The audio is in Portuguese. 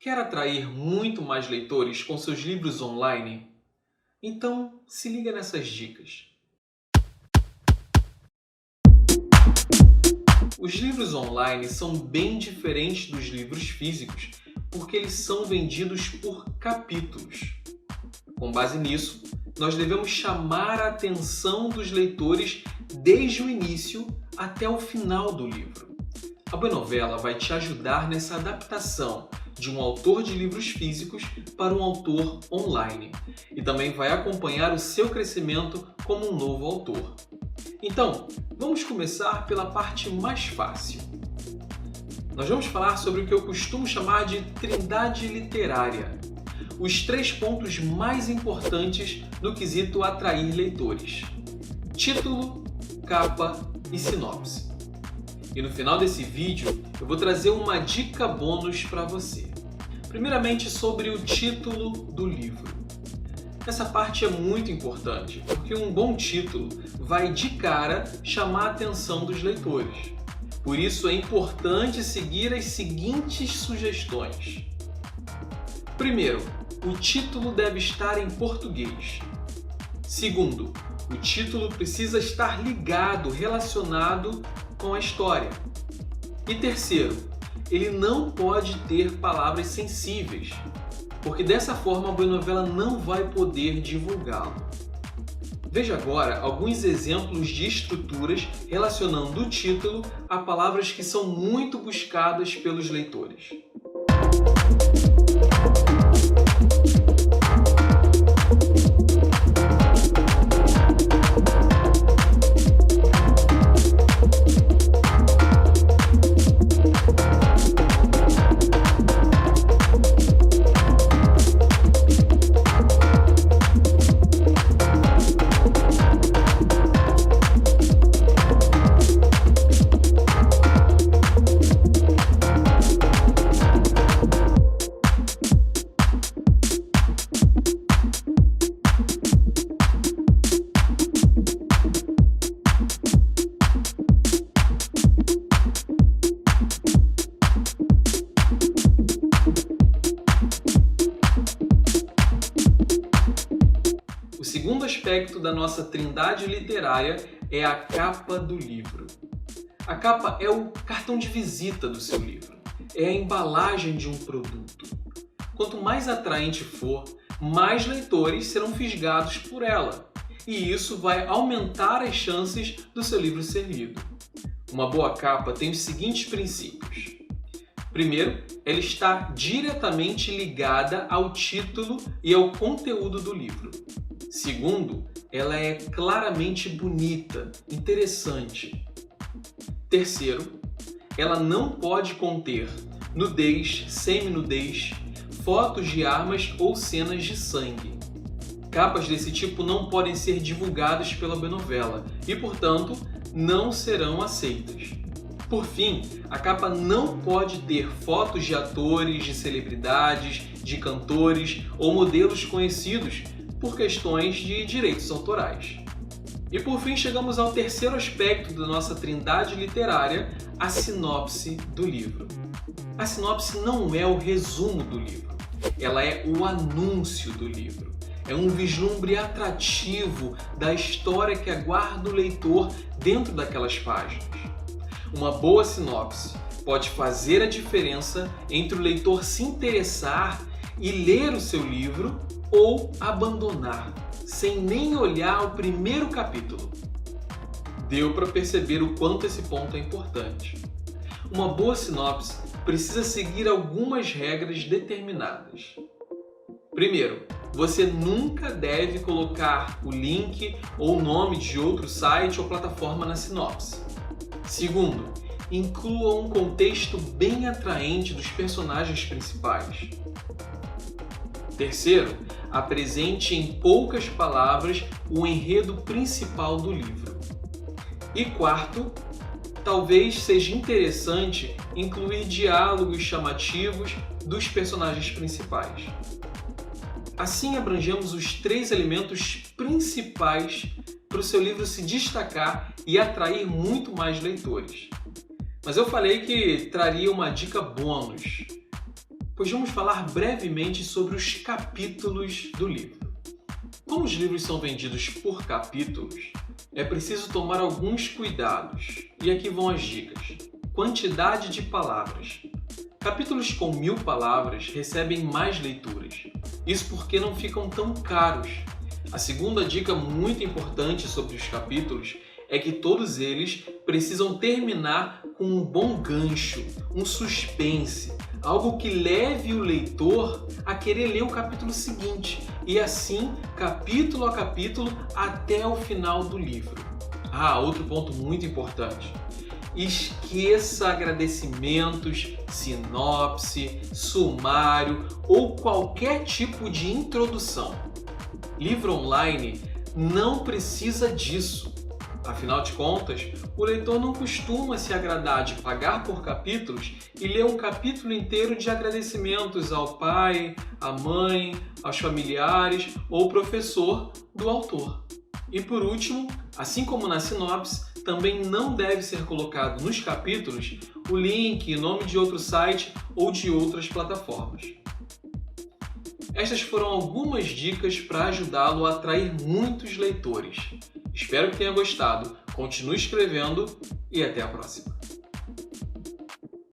Quer atrair muito mais leitores com seus livros online? Então, se liga nessas dicas. Os livros online são bem diferentes dos livros físicos porque eles são vendidos por capítulos. Com base nisso, nós devemos chamar a atenção dos leitores desde o início até o final do livro. A Buenovela vai te ajudar nessa adaptação de um autor de livros físicos para um autor online e também vai acompanhar o seu crescimento como um novo autor. Então, vamos começar pela parte mais fácil. Nós vamos falar sobre o que eu costumo chamar de trindade literária, os 3 pontos mais importantes no quesito atrair leitores: título, capa e sinopse. E no final desse vídeo eu vou trazer uma dica bônus para você. Primeiramente sobre o título do livro. Essa parte é muito importante, porque um bom título vai de cara chamar a atenção dos leitores. Por isso é importante seguir as seguintes sugestões. Primeiro, o título deve estar em português. Segundo, o título precisa estar ligado, relacionado com a história. E terceiro, ele não pode ter palavras sensíveis, porque dessa forma a Buenovela não vai poder divulgá-lo. Veja agora alguns exemplos de estruturas relacionando o título a palavras que são muito buscadas pelos leitores. O segundo aspecto da nossa trindade literária é a capa do livro. A capa é o cartão de visita do seu livro, é a embalagem de um produto. Quanto mais atraente for, mais leitores serão fisgados por ela, e isso vai aumentar as chances do seu livro ser lido. Uma boa capa tem os seguintes princípios. Primeiro, ela está diretamente ligada ao título e ao conteúdo do livro. Segundo, ela é claramente bonita, interessante. Terceiro, ela não pode conter nudez, semi-nudez, fotos de armas ou cenas de sangue. Capas desse tipo não podem ser divulgadas pela Buenovela e, portanto, não serão aceitas. Por fim, a capa não pode ter fotos de atores, de celebridades, de cantores ou modelos conhecidos por questões de direitos autorais. E por fim chegamos ao terceiro aspecto da nossa trindade literária, a sinopse do livro. A sinopse não é o resumo do livro, ela é o anúncio do livro. É um vislumbre atrativo da história que aguarda o leitor dentro daquelas páginas. Uma boa sinopse pode fazer a diferença entre o leitor se interessar e ler o seu livro ou abandonar, sem nem olhar o primeiro capítulo. Deu para perceber o quanto esse ponto é importante. Uma boa sinopse precisa seguir algumas regras determinadas. Primeiro, você nunca deve colocar o link ou o nome de outro site ou plataforma na sinopse. Segundo, inclua um contexto bem atraente dos personagens principais. Terceiro, apresente em poucas palavras o enredo principal do livro. E quarto, talvez seja interessante incluir diálogos chamativos dos personagens principais. Assim abrangemos os 3 elementos principais para o seu livro se destacar e atrair muito mais leitores. Mas eu falei que traria uma dica bônus. pois vamos falar brevemente sobre os capítulos do livro. Como os livros são vendidos por capítulos, é preciso tomar alguns cuidados. E aqui vão as dicas. Quantidade de palavras. Capítulos com 1000 palavras recebem mais leituras. Isso porque não ficam tão caros. A segunda dica muito importante sobre os capítulos é que todos eles precisam terminar com um bom gancho, um suspense, algo que leve o leitor a querer ler o capítulo seguinte e assim, capítulo a capítulo, até o final do livro. Outro ponto muito importante. Esqueça agradecimentos, sinopse, sumário ou qualquer tipo de introdução. Livro online não precisa disso. Afinal de contas, o leitor não costuma se agradar de pagar por capítulos e ler um capítulo inteiro de agradecimentos ao pai, à mãe, aos familiares ou professor do autor. E por último, assim como na sinopse, também não deve ser colocado nos capítulos o link, nome de outro site ou de outras plataformas. Estas foram algumas dicas para ajudá-lo a atrair muitos leitores. Espero que tenha gostado, continue escrevendo e até a próxima!